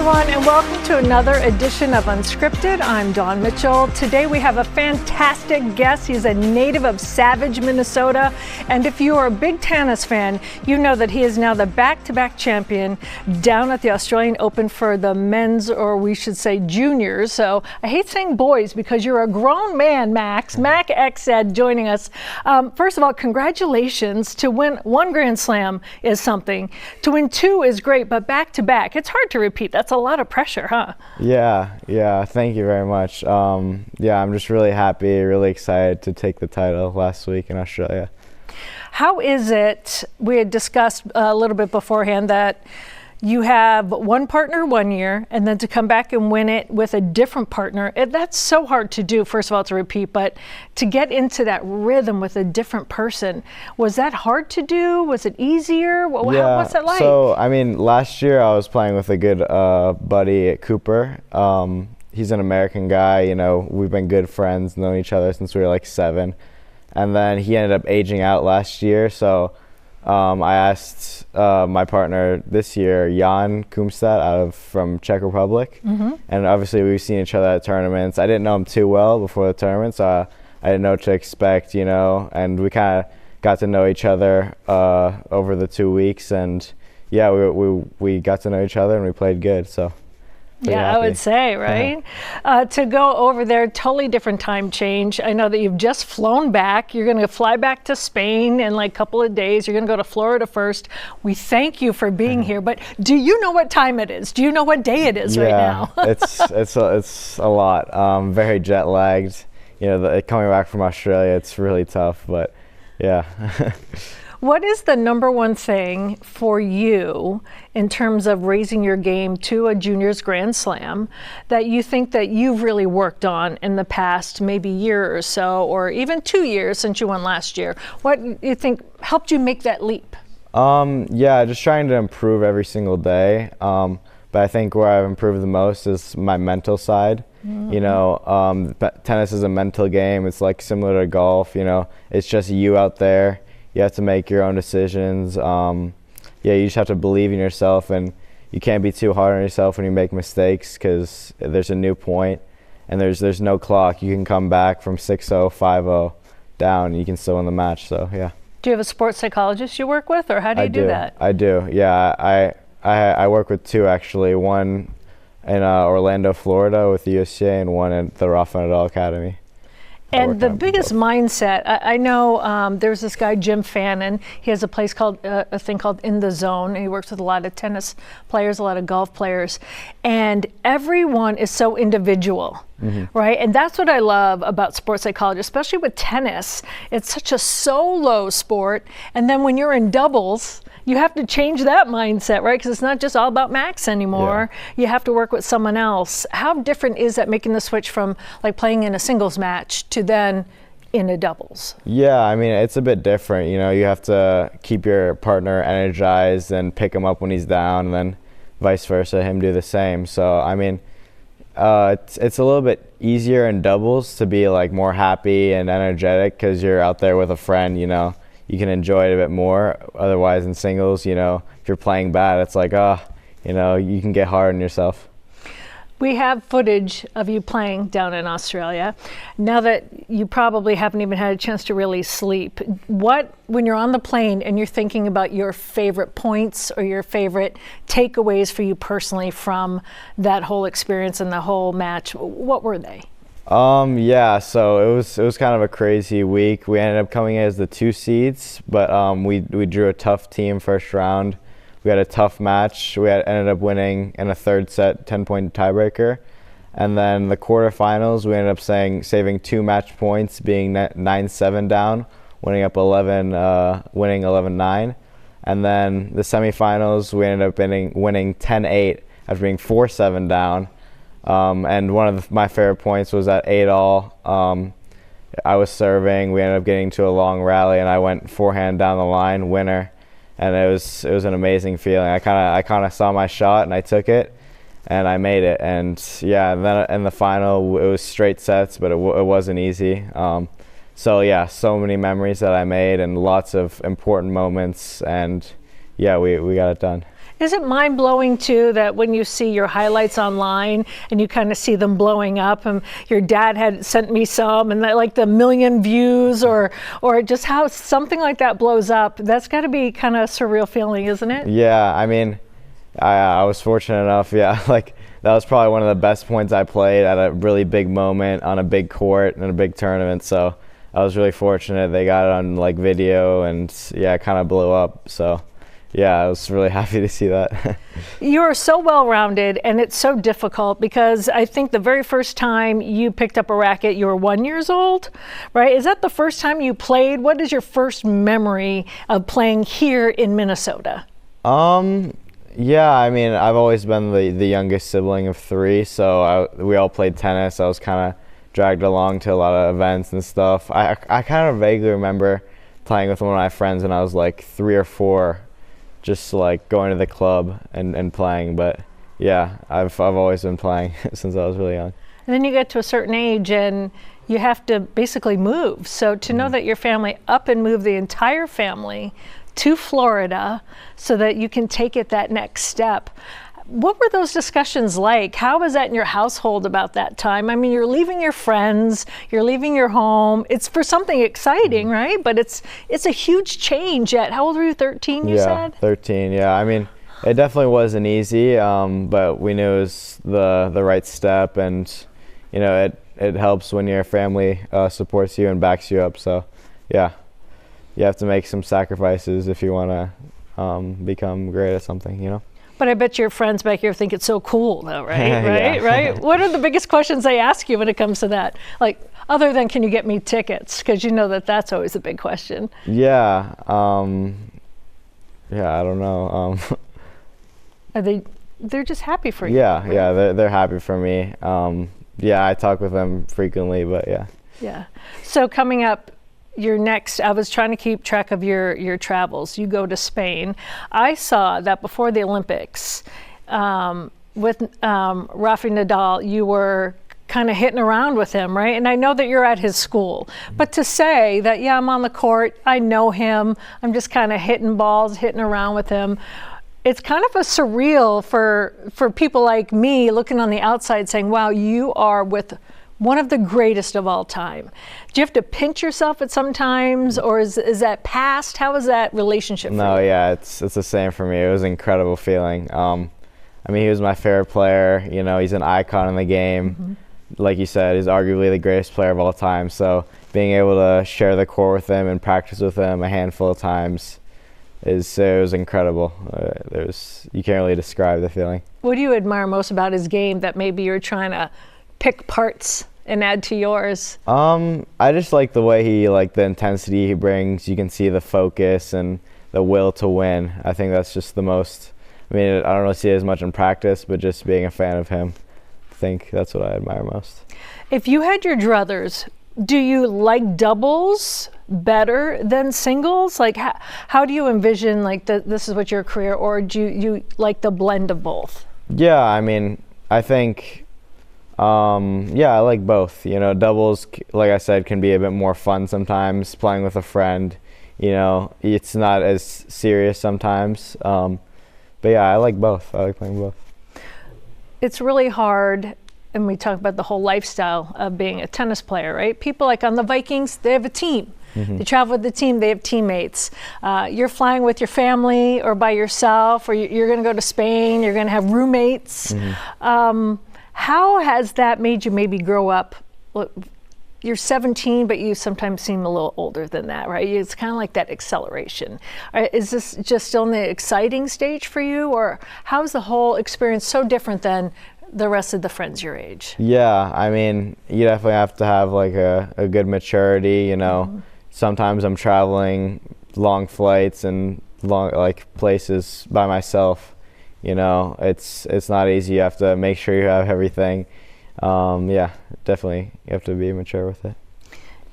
everyone, and welcome to another edition of Unscripted. I'm Dawn Mitchell. Today we have a fantastic guest. He's a native of Savage, Minnesota. And if you are a big tennis fan, you know that he is now the back-to-back champion down at the Australian Open for the men's, or we should say juniors. So I hate saying boys because you're a grown man, Max. Max Exsted joining us. First of all, congratulations. To win one Grand Slam is something. To win two is great, but back-to-back, it's hard to repeat. That's a lot of pressure, huh? Yeah. Thank you very much. I'm just really happy, really excited to take the title last week in Australia. How is it, we had discussed a little bit beforehand that you have one partner 1 year and then to come back and win it with a different partner, that's so hard to do, first of all, to repeat, but to get into that rhythm with a different person, was that hard to do? Was it easier? What's that like? So, last year I was playing with a good buddy at Cooper. He's an American guy, we've been good friends, known each other since we were like 7. And then he ended up aging out last year, so I asked my partner this year, Jan Kumstad, from Czech Republic, and obviously we've seen each other at tournaments. I didn't know him too well before the tournament, so I didn't know what to expect, and we kind of got to know each other over the 2 weeks, and yeah, we got to know each other and we played good, so. Yeah, happy. I would say, right? To go over there, totally different time change. I know that you've just flown back. You're going to fly back to Spain in like a couple of days. You're going to go to Florida first. We thank you for being here. But do you know what time it is? Do you know what day it is right now? it's a lot. Very jet lagged. Coming back from Australia, it's really tough. But yeah. What is the number one thing for you in terms of raising your game to a juniors Grand Slam that you think that you've really worked on in the past maybe year or so, or even 2 years since you won last year? What you think helped you make that leap? Just trying to improve every single day. But I think where I've improved the most is my mental side. Tennis is a mental game. It's like similar to golf. It's just you out there. You have to make your own decisions. You just have to believe in yourself, and you can't be too hard on yourself when you make mistakes because there's a new point and there's no clock. You can come back from 6-0, 5-0 down, and you can still win the match. So yeah. Do you have a sports psychologist you work with, or how do you do that? I do. Yeah, I work with two actually. One in Orlando, Florida, with the USGA, and one at the Rafa Nadal Academy. And the biggest mindset, I know there's this guy, Jim Fannin. He has a place called, a thing called In the Zone. And he works with a lot of tennis players, a lot of golf players. And everyone is so individual, right? And that's what I love about sports psychology, especially with tennis. It's such a solo sport. And then when you're in doubles, you have to change that mindset, right? Because it's not just all about Max anymore. Yeah. You have to work with someone else. How different is that, making the switch from like playing in a singles match to then in a doubles? Yeah, it's a bit different. You have to keep your partner energized and pick him up when he's down, and then vice versa, him do the same. So, it's a little bit easier in doubles to be like more happy and energetic because you're out there with a friend, You can enjoy it a bit more. Otherwise, in singles, if you're playing bad, it's like, you can get hard on yourself. We have footage of you playing down in Australia. Now that you probably haven't even had a chance to really sleep, when you're on the plane and you're thinking about your favorite points or your favorite takeaways for you personally from that whole experience and the whole match, what were they? So it was kind of a crazy week. We ended up coming in as the 2 seeds, but we drew a tough team first round. We had a tough match. We ended up winning in a third set, 10-point tiebreaker. And then the quarterfinals, we ended up saving 2 match points, being 9-7 down, winning 11-9. And then the semifinals, we ended up winning 10-8 after being 4-7 down. And one of my favorite points was at 8-all. I was serving. We ended up getting to a long rally, and I went forehand down the line, winner. And it was an amazing feeling. I kind of saw my shot, and I took it, and I made it. And yeah, then in the final, it was straight sets, but it wasn't easy. So many memories that I made, and lots of important moments. And yeah, we got it done. Is it mind-blowing too that when you see your highlights online and you kind of see them blowing up, and your dad had sent me some, and like the million views, or just how something like that blows up? That's got to be kind of a surreal feeling, isn't it? Yeah, I mean, I was fortunate enough. Yeah, like that was probably one of the best points I played at a really big moment on a big court in a big tournament. So I was really fortunate. They got it on like video, and yeah, it kind of blew up. So yeah, I was really happy to see that. You are so well-rounded, and it's so difficult because I think the very first time you picked up a racket, you were 1 year old, right? Is that the first time you played? What is your first memory of playing here in Minnesota? Yeah, I mean, I've always been the youngest sibling of three, so we all played tennis. I was kind of dragged along to a lot of events and stuff. I kind of vaguely remember playing with one of my friends when I was like 3 or 4. Just like going to the club and playing. But yeah, I've always been playing since I was really young. And then you get to a certain age and you have to basically move. So to know that your family up and move the entire family to Florida so that you can take it that next step. What were those discussions like? How was that in your household about that time? I mean, you're leaving your friends, you're leaving your home. It's for something exciting, right? But it's a huge change yet. How old were you, 13, you said? 13, yeah. I mean, it definitely wasn't easy, but we knew it was the right step, and, you know, it helps when your family supports you and backs you up. So, yeah, you have to make some sacrifices if you want to become great at something, you know? But I bet your friends back here think it's so cool, though, right? Yeah. Right? What are the biggest questions they ask you when it comes to that? Like, other than, can you get me tickets? Because you know that's always a big question. Yeah. Yeah, I don't know. They're just happy for you. Yeah, right? yeah, they're happy for me. Yeah, I talk with them frequently, but yeah. Yeah. So coming up, your next, I was trying to keep track of your travels. You go to Spain. I saw that before the Olympics, with Rafa Nadal, you were kind of hitting around with him, right? And I know that you're at his school, but to say that, yeah, I'm on the court, I know him, I'm just kind of hitting balls, hitting around with him. It's kind of a surreal for people like me looking on the outside saying, wow, you are with one of the greatest of all time. Do you have to pinch yourself at some times, or is that past? How is that relationship for you? No, yeah, it's the same for me. It was an incredible feeling. I mean, he was my favorite player. You know, he's an icon in the game. Mm-hmm. Like you said, he's arguably the greatest player of all time. So being able to share the court with him and practice with him a handful of times, it was incredible. You can't really describe the feeling. What do you admire most about his game that maybe you're trying to pick parts and add to yours? I just like the way the intensity he brings. You can see the focus and the will to win. I think that's just the most, I mean, I don't really see it as much in practice, but just being a fan of him, I think that's what I admire most. If you had your druthers, do you like doubles better than singles? Like, how do you envision, like, this is what your career, or do you like the blend of both? Yeah, I mean, I think, yeah, I like both. You know, doubles, like I said, can be a bit more fun sometimes, playing with a friend. You know, it's not as serious sometimes. But yeah, I like both. I like playing both. It's really hard, and we talk about the whole lifestyle of being a tennis player, right? People like on the Vikings, they have a team. Mm-hmm. They travel with the team, they have teammates. You're flying with your family or by yourself, or you're going to go to Spain, you're going to have roommates. Mm-hmm. How has that made you maybe grow up? Look, you're 17, but you sometimes seem a little older than that, right? It's kind of like that acceleration. Is this just still in the exciting stage for you, or how's the whole experience so different than the rest of the friends your age? Yeah, I mean, you definitely have to have like a good maturity, you know. Mm-hmm. Sometimes I'm traveling long flights and long places by myself. You know, it's not easy. You have to make sure you have everything. Yeah, definitely, you have to be mature with it.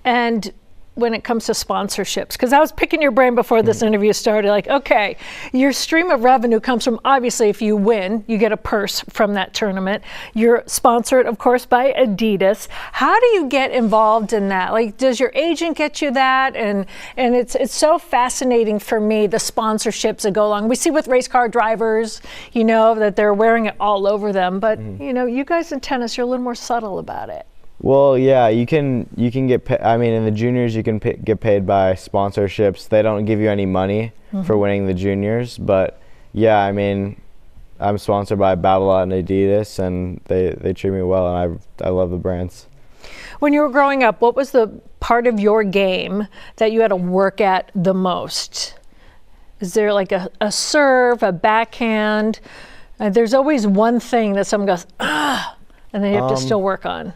And when it comes to sponsorships? Because I was picking your brain before this interview started, like, okay, your stream of revenue comes from, obviously, if you win, you get a purse from that tournament. You're sponsored, of course, by Adidas. How do you get involved in that? Like, does your agent get you that? And it's so fascinating for me, the sponsorships that go along. We see with race car drivers, you know, that they're wearing it all over them. But, you know, you guys in tennis, you're a little more subtle about it. Well, yeah, you can get paid. I mean, in the juniors, you can get paid by sponsorships. They don't give you any money for winning the juniors, but yeah, I mean, I'm sponsored by Babolat and Adidas, and they treat me well, and I love the brands. When you were growing up, what was the part of your game that you had to work at the most? Is there like a serve, a backhand? There's always one thing that someone goes, ah, and then you have to still work on.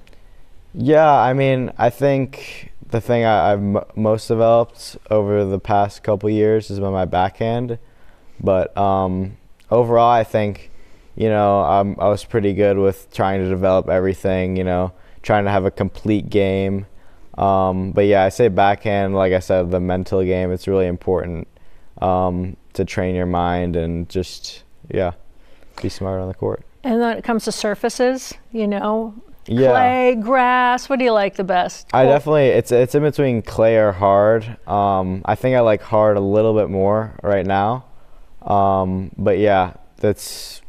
Yeah, I mean, I think the thing I've most developed over the past couple years is my backhand. But overall, I think, you know, I was pretty good with trying to develop everything, you know, trying to have a complete game. But yeah, I say backhand, like I said, the mental game, it's really important to train your mind and just, yeah, be smart on the court. And when it comes to surfaces, you know, clay, grass, what do you like the best? I definitely, it's in between clay or hard. I think I like hard a little bit more right now. But yeah, it's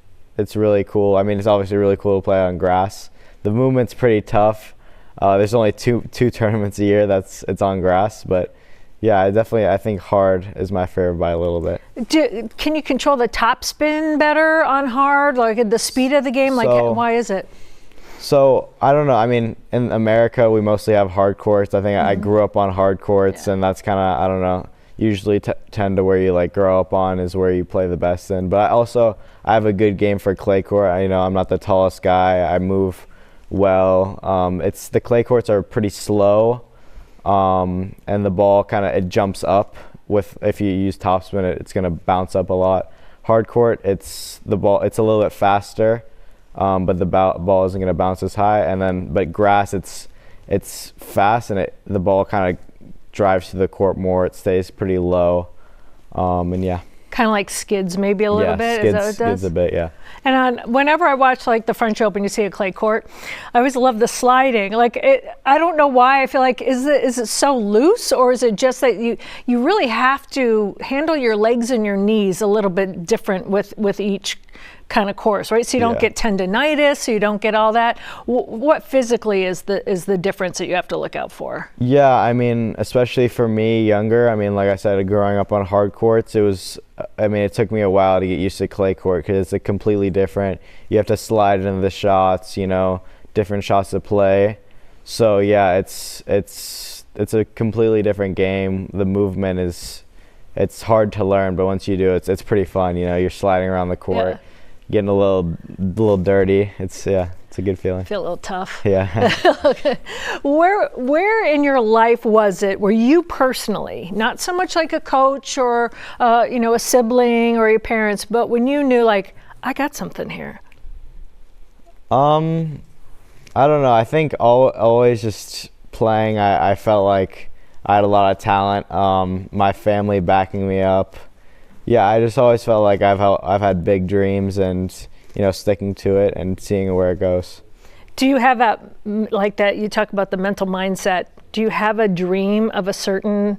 really cool. I mean, it's obviously really cool to play on grass. The movement's pretty tough. There's only two tournaments a year it's on grass, but yeah, I think hard is my favorite by a little bit. Can you control the top spin better on hard, like the speed of the game? Like, why is it? So I don't know. I mean, in America, we mostly have hard courts. I think I grew up on hard courts, and that's kind of, I don't know, usually tend to where you like grow up on is where you play the best in. But I have a good game for clay court. I'm not the tallest guy. I move well. The clay courts are pretty slow, and the ball it jumps up. If you use topspin, it's gonna bounce up a lot. Hard court, it's a little bit faster. But the ball isn't going to bounce as high, but grass, it's fast, and the ball kind of drives to the court more. It stays pretty low, and yeah. Kind of like skids maybe a little bit. Skids, is that what it does? Skids a bit, yeah. And whenever I watch like the French Open, you see a clay court, I always love the sliding. Like I don't know why. I feel like is it so loose, or is it just that you really have to handle your legs and your knees a little bit different with each kind of course, right? So you don't get tendonitis, so you don't get all that. What physically is the difference that you have to look out for? Yeah, I mean, especially for me, younger. I mean, like I said, growing up on hard courts, it took me a while to get used to clay court because it's a completely different. You have to slide into the shots, you know, different shots to play. So yeah, it's a completely different game. The movement it's hard to learn, but once you do it, it's pretty fun. You know, you're sliding around the court. Yeah. Getting a little dirty. It's a good feeling. Feel a little tough. Yeah. Okay. Where in your life was it where you personally, not so much like a coach or a sibling or your parents, but when you knew like I got something here? I don't know. I think always just playing. I felt like I had a lot of talent. My family backing me up. Yeah, I just always felt like I've had big dreams and, sticking to it and seeing where it goes. Do you have that, like that, you talk about the mental mindset, do you have a dream of a certain,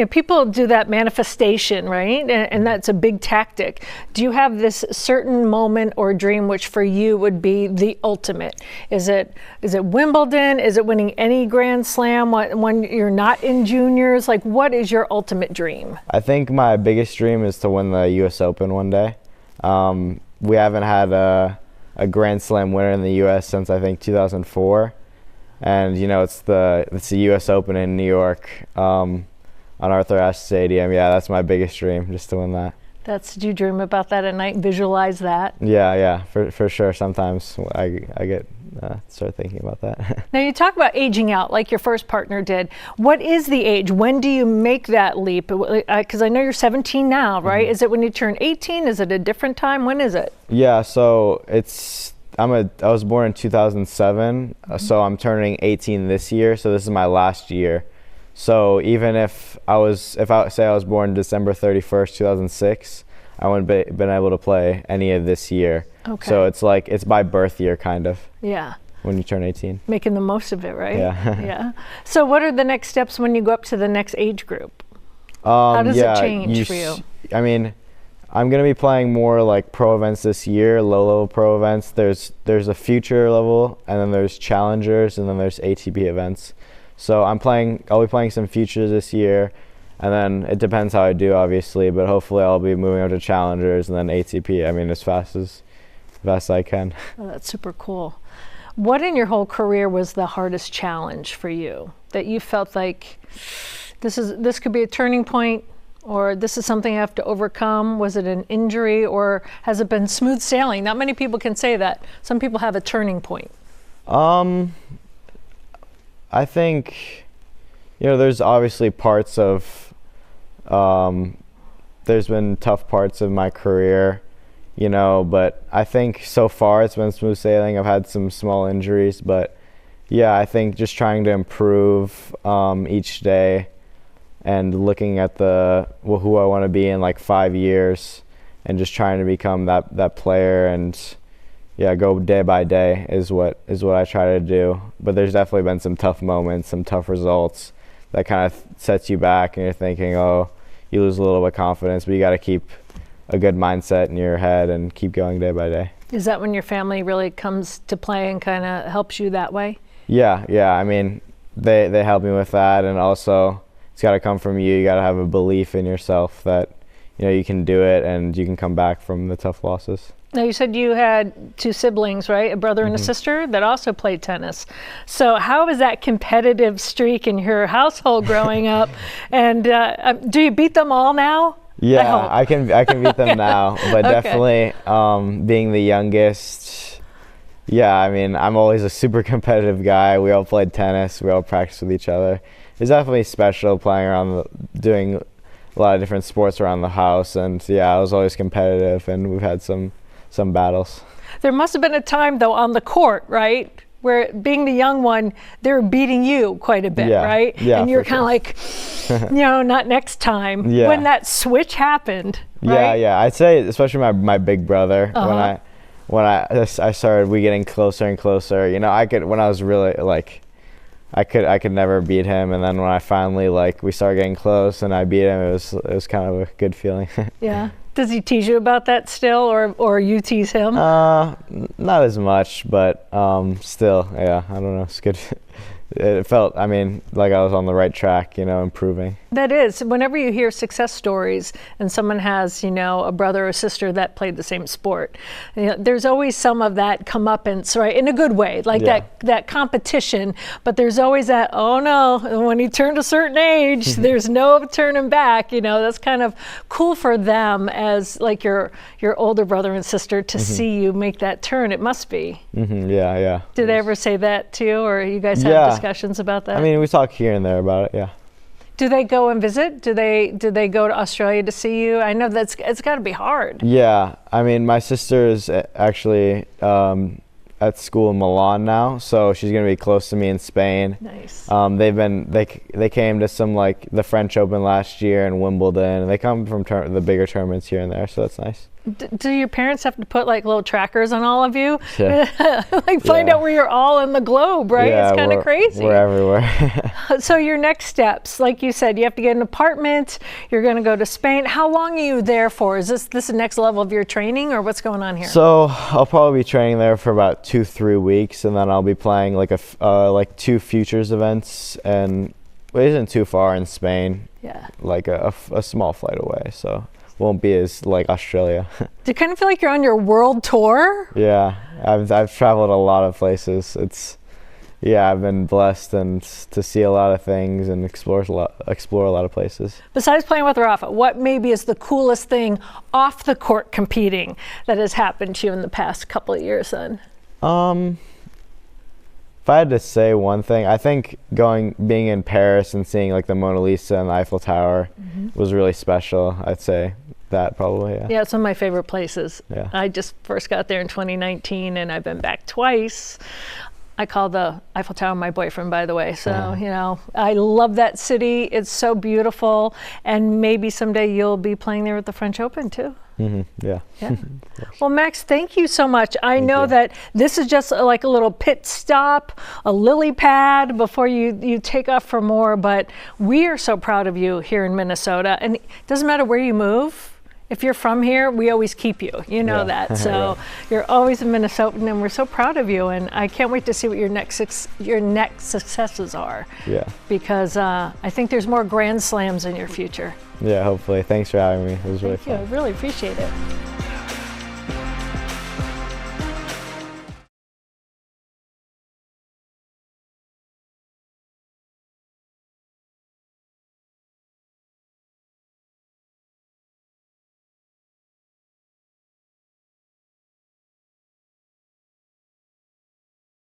people do that manifestation, right? And that's a big tactic. Do you have this certain moment or dream which for you would be the ultimate? Is it Wimbledon? Is it winning any Grand Slam when you're not in juniors? Like, what is your ultimate dream? I think my biggest dream is to win the U.S. Open one day. We haven't had a Grand Slam winner in the U.S. since I think 2004. And, it's the U.S. Open in New York. On Arthur Ashe Stadium. Yeah, that's my biggest dream, just to win that. Do you dream about that at night, visualize that? Yeah, for sure. Sometimes I get start thinking about that. Now you talk about aging out like your first partner did. What is the age? When do you make that leap? Because I know you're 17 now, right? Mm-hmm. Is it when you turn 18? Is it a different time? When is it? Yeah, so I was born in 2007, so I'm turning 18 this year, so this is my last year. So even if I say I was born December 31st, 2006, I wouldn't been able to play any of this year. Okay. So it's like, it's by birth year kind of. Yeah. When you turn 18. Making the most of it, right? Yeah. Yeah. So what are the next steps when you go up to the next age group? How does it change for you? I mean, I'm going to be playing more like pro events this year, low-level pro events. There's a future level, and then there's challengers, and then there's ATP events. So I'll be playing some futures this year, and then it depends how I do, obviously, but hopefully I'll be moving up to challengers and then ATP. I mean, as fast as I can. Oh, that's super cool. What in your whole career was the hardest challenge for you that you felt like this could be a turning point, or this is something I have to overcome? Was it an injury, or has it been smooth sailing? Not many people can say that. Some people have a turning point. I think, there's obviously parts of, there's been tough parts of my career, but I think so far it's been smooth sailing. I've had some small injuries, but yeah, I think just trying to improve each day and looking at who I want to be in like 5 years, and just trying to become that player, and go day by day is what I try to do. But there's definitely been some tough moments, some tough results that kind of sets you back, and you're thinking, oh, you lose a little bit of confidence, but you got to keep a good mindset in your head and keep going day by day. Is that when your family really comes to play and kind of helps you that way? Yeah. I mean, they help me with that, and also it's got to come from you. You got to have a belief in yourself that you can do it and you can come back from the tough losses. Now, you said you had 2 siblings, right? A brother and a sister that also played tennis. So how was that competitive streak in your household growing up? And do you beat them all now? Yeah, I can beat them now, but definitely being the youngest, I mean, I'm always a super competitive guy. We all played tennis. We all practiced with each other. It's definitely special playing around, doing a lot of different sports around the house. And I was always competitive, and we've had some battles. There must have been a time, though, on the court, right, where being the young one, they were beating you quite a bit, right? Yeah, and you're kind of like, not next time. Yeah. When that switch happened, right? Yeah. I'd say, especially my big brother, when I started getting closer and closer. When I was really I could never beat him, and then when I finally we started getting close and I beat him, it was kind of a good feeling. Yeah. Does he tease you about that still, or you tease him? Not as much, but still, I don't know. It's good. It felt, like I was on the right track, improving. That is. Whenever you hear success stories and someone has, a brother or sister that played the same sport, there's always some of that comeuppance, right? In a good way, that competition. But there's always that, oh no, when you turn a certain age, there's no turning back. That's kind of cool for them as your older brother and sister to see you make that turn. It must be. Yeah. Do they ever say that to you, or you guys have discussions about that? We talk here and there about it, yeah. Do they go and visit? Do they go to Australia to see you? I know it's got to be hard. Yeah, my sister is actually at school in Milan now, so she's gonna be close to me in Spain. Nice. They came to some the French Open last year and Wimbledon, and they come from the bigger tournaments here and there, so that's nice. Do your parents have to put little trackers on all of you? Yeah. Find out where you're all in the globe, right? Yeah, it's kind of crazy. We're everywhere. So your next steps, like you said, you have to get an apartment. You're going to go to Spain. How long are you there for? Is this the next level of your training, or what's going on here? So I'll probably be training there for about 2-3 weeks, and then I'll be playing 2 futures events, and it isn't too far in Spain. Yeah. A small flight away, so won't be as Australia. Do you kind of feel like you're on your world tour? Yeah, I've traveled a lot of places. I've been blessed and to see a lot of things and explore a lot of places. Besides playing with Rafa, what maybe is the coolest thing off the court competing that has happened to you in the past couple of years then? If I had to say one thing, I think being in Paris and seeing the Mona Lisa and the Eiffel Tower was really special. I'd say that probably, yeah. Yeah, it's one of my favorite places. Yeah. I just first got there in 2019, and I've been back twice. I call the Eiffel Tower my boyfriend, by the way. So, you know, I love that city. It's so beautiful. And maybe someday you'll be playing there at the French Open, too. Yeah. Well, Max, thank you so much. I know that this is just like a little pit stop, a lily pad before you take off for more. But we are so proud of you here in Minnesota. And it doesn't matter where you move. If you're from here, we always keep you. You know that. So you're always in Minnesota, and we're so proud of you. And I can't wait to see what your next successes are. Yeah. Because I think there's more Grand Slams in your future. Yeah, hopefully. Thanks for having me. It was really Thank you. fun. I really appreciate it.